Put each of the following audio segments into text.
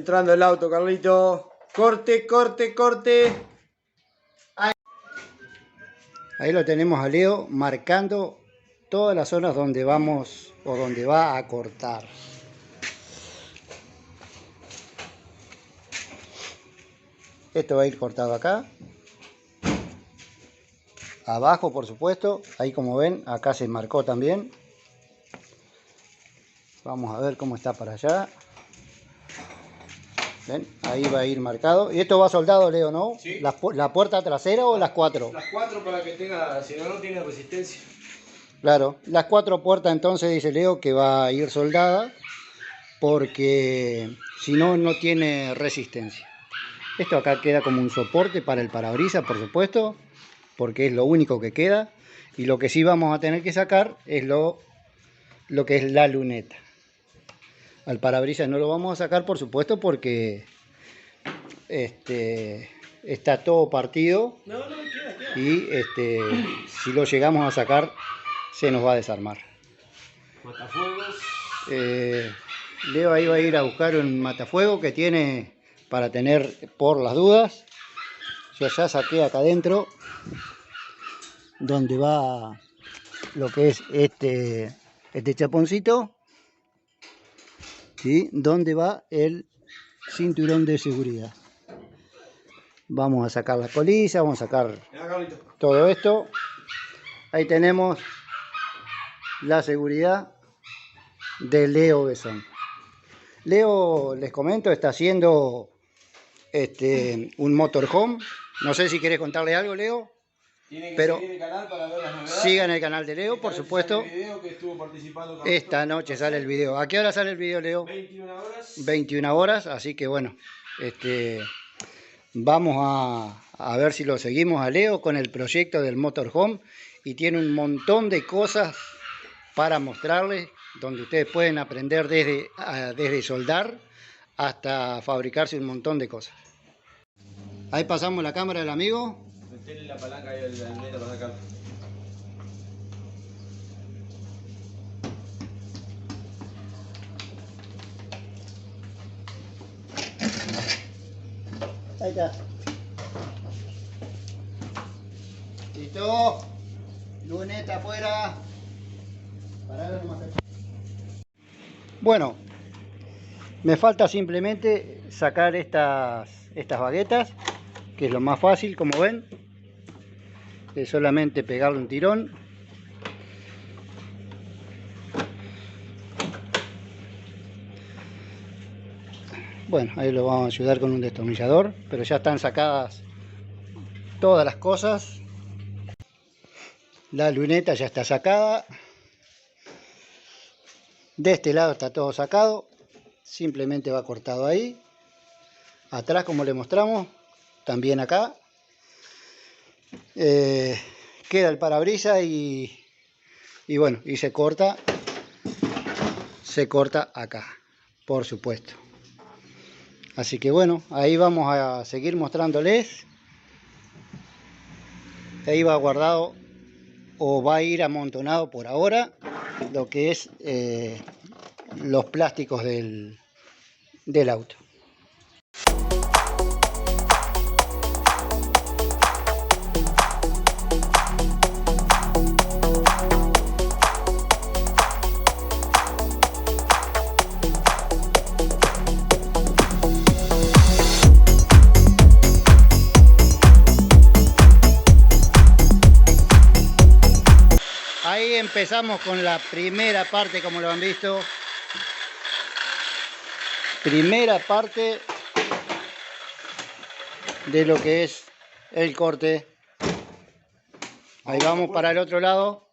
entrando el auto, Carlito. Corte, corte, corte. Ahí lo tenemos a Leo marcando todas las zonas donde vamos o donde va a cortar. Esto va a ir cortado acá. Abajo, por supuesto. Ahí, como ven, acá se marcó también. Vamos a ver cómo está para allá. ¿Ven? Ahí va a ir marcado. Y esto va soldado, Leo, ¿no? Sí. ¿La puerta trasera o las cuatro? Las cuatro para que tenga, si no, no tiene resistencia. Claro, las cuatro puertas entonces dice Leo que va a ir soldada porque si no, no tiene resistencia. Esto acá queda como un soporte para el parabrisas, por supuesto, porque es lo único que queda. Y lo que sí vamos a tener que sacar es lo que es la luneta. Al parabrisas no lo vamos a sacar, por supuesto, porque está todo partido. No, queda. Y si lo llegamos a sacar, se nos va a desarmar. Matafuegos. Leo ahí va a ir a buscar un matafuego que tiene para tener por las dudas. Yo ya saqué acá adentro donde va lo que es este chaponcito, ¿sí? Donde va el cinturón de seguridad. Vamos a sacar la colilla, vamos a sacar todo esto. Ahí tenemos la seguridad de Leo Besón. Leo, les comento, está haciendo un motorhome. No sé si querés contarle algo, Leo. Tienen que pero seguir el canal para ver las novedades. sigan el canal de Leo, por supuesto. Esta noche sale el video. ¿A qué hora sale el video, Leo? 21 horas. 21 horas, así que bueno, vamos a ver si lo seguimos a Leo con el proyecto del motorhome. Y tiene un montón de cosas para mostrarles, donde ustedes pueden aprender desde soldar hasta fabricarse un montón de cosas. Ahí pasamos la cámara del amigo. Meterle la palanca ahí al luneta para sacarlo. Ahí está. Listo. Luneta afuera. Bueno, me falta simplemente sacar estas baguetas, que es lo más fácil, como ven. Es solamente pegarle un tirón. Bueno, ahí lo vamos a ayudar con un destornillador, pero ya están sacadas todas las cosas. La luneta ya está sacada. De este lado está todo sacado. Simplemente va cortado ahí. Atrás, como le mostramos, también acá. Queda el parabrisas y bueno, y se corta acá, por supuesto. Así que bueno, ahí vamos a seguir mostrándoles. Ahí va guardado o va a ir amontonado por ahora lo que es los plásticos del auto. Ahí empezamos con la primera parte, como lo han visto. Primera parte de lo que es el corte. Ahí vamos para el otro lado.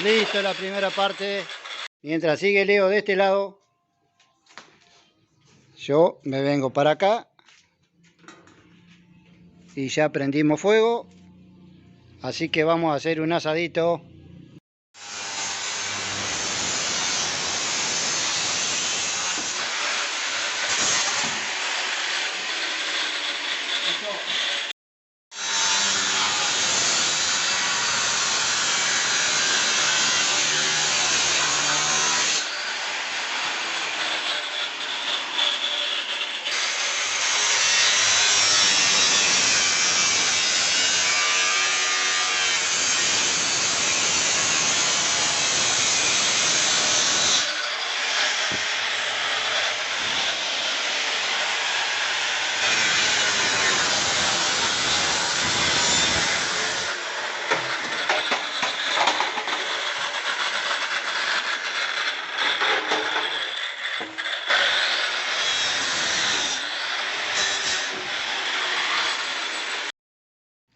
Listo la primera parte. Mientras sigue Leo de este lado, yo me vengo para acá. Y ya prendimos fuego. Así que vamos a hacer un asadito.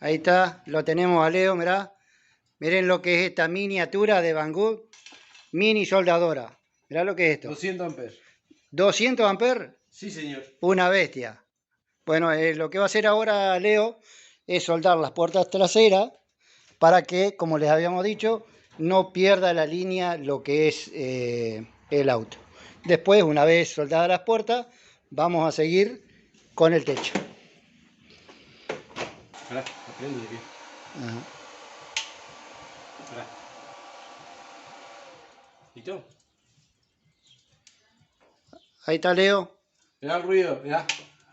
Ahí está, lo tenemos a Leo, mirá. Miren lo que es esta miniatura de Banggood, mini soldadora. Mirá lo que es esto. 200 amperes. 200 amperes. Sí, señor. Una bestia. Bueno, lo que va a hacer ahora Leo es soldar las puertas traseras para que, como les habíamos dicho, no pierda la línea lo que es el auto. Después, una vez soldadas las puertas, vamos a seguir con el techo. Esperá, aprende de qué. Ajá. Esperá. ¿Listo? Ahí está Leo. Mirá el ruido, mirá.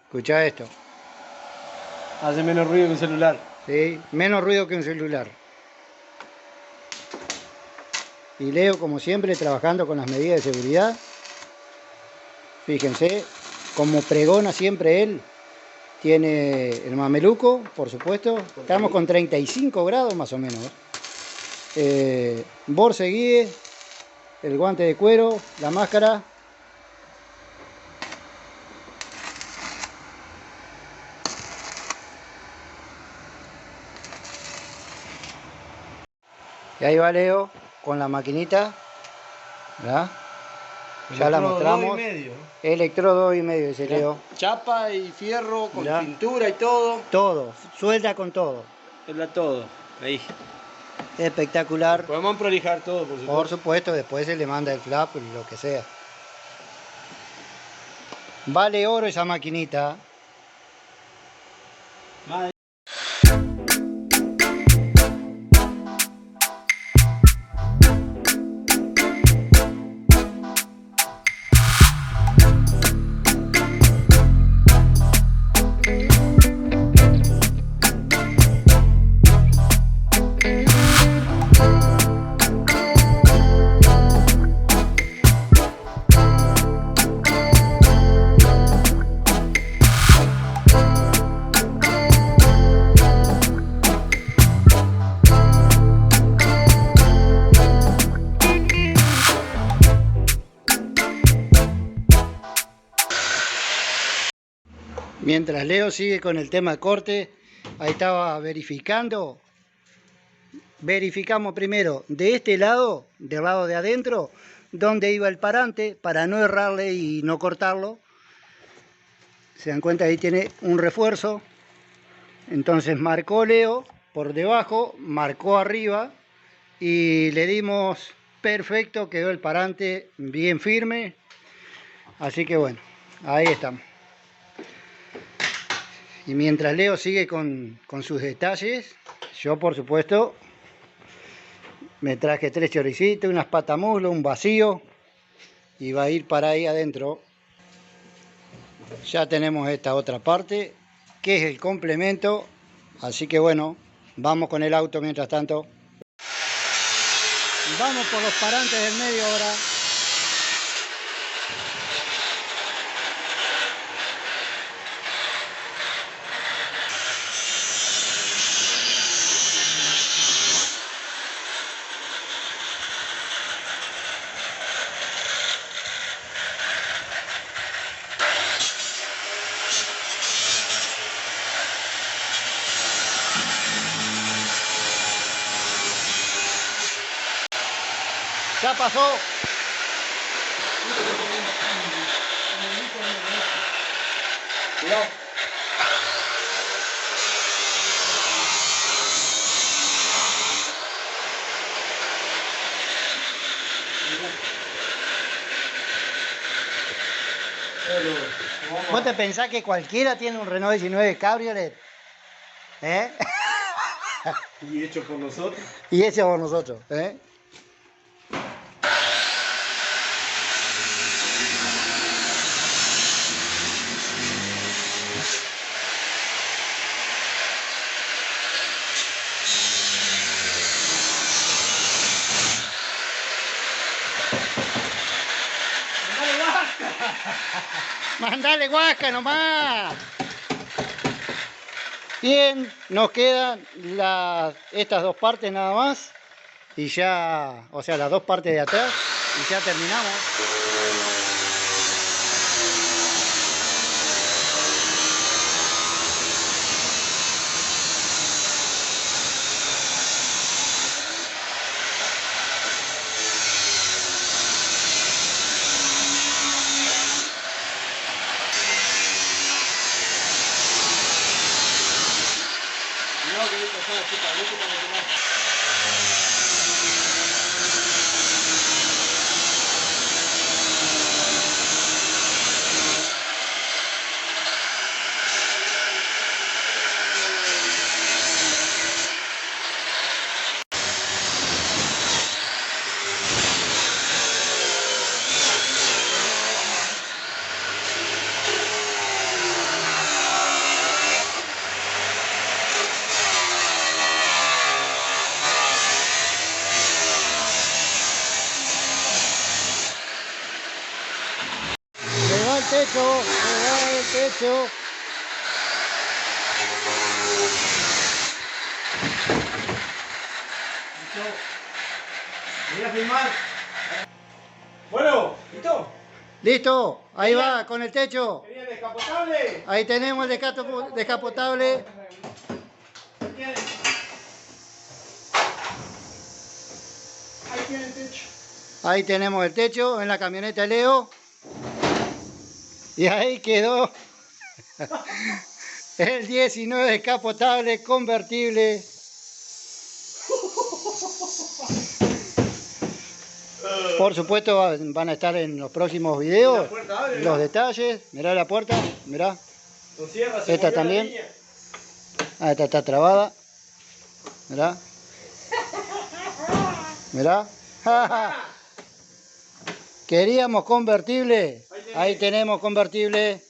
Escucha esto. Hace menos ruido que un celular. ¿Sí? Menos ruido que un celular. Y Leo, como siempre, trabajando con las medidas de seguridad. Fíjense, como pregona siempre él, tiene el mameluco, por supuesto. Estamos con 35 grados más o menos. Borse guíe, el guante de cuero, la máscara. Y ahí va Leo con la maquinita. ¿Verdad? Ya la mostramos. Electrodo 2,5 dice Leo. Chapa y fierro con Mirá. pintura y todo. Todo, suelda con todo. Todo. Ahí. Espectacular. Podemos prolijar todo, por supuesto. Por supuesto, después se le manda el flap y lo que sea. Vale oro esa maquinita. Madre. Mientras Leo sigue con el tema de corte, ahí estaba verificando. Verificamos primero de este lado, del lado de adentro, donde iba el parante para no errarle y no cortarlo. Se dan cuenta, ahí tiene un refuerzo. Entonces marcó Leo por debajo, marcó arriba y le dimos perfecto, quedó el parante bien firme. Así que bueno, ahí estamos. Y mientras Leo sigue con sus detalles, yo por supuesto me traje 3 choricitos, unas patamuslos, un vacío y va a ir para ahí adentro. Ya tenemos esta otra parte que es el complemento, así que bueno, vamos con el auto mientras tanto. Vamos por los parantes del medio ahora. Ya pasó. Cuidado. ¿Vos te pensás que cualquiera tiene un Renault 19 Cabriolet? ¿Eh? Y hecho por nosotros. Y ese por nosotros, ¿eh? ¡Mandale guasca nomás! Bien, nos quedan estas dos partes nada más. Y ya, o sea, las dos partes de atrás. Y ya terminamos. Se va el techo, se va el techo. Voy a filmar. Bueno, ¿listo? Listo, ahí va con el techo. ¿Quería el descapotable? Ahí tenemos el descapotable. Ahí tiene el techo. Ahí tenemos el techo en la camioneta de Leo. Y ahí quedó el 19 descapotable convertible. Por supuesto van a estar en los próximos videos los detalles. Mirá la puerta, mirá. Esta también. Ah, esta está trabada. Mirá. Mirá. Queríamos convertible. Ahí tenemos convertible.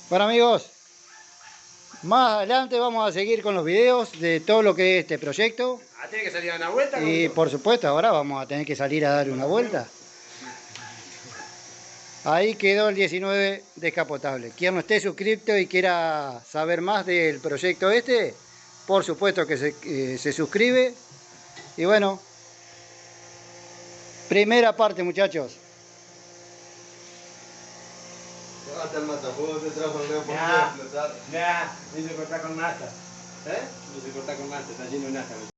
Bueno amigos, más adelante vamos a seguir con los videos de todo lo que es este proyecto. Ah, tiene que salir a una vuelta. Y por supuesto ahora vamos a tener que salir a darle una vuelta. Ahí quedó el 19 descapotable. Quien no esté suscrito y quiera saber más del proyecto este, por supuesto que se suscribe. Y bueno, primera parte muchachos. Hasta el matafuegos te trajo el Leo por Ya, explotar. ya, no se corta con nata. ¿Eh? No se corta con nata, está lleno de nata.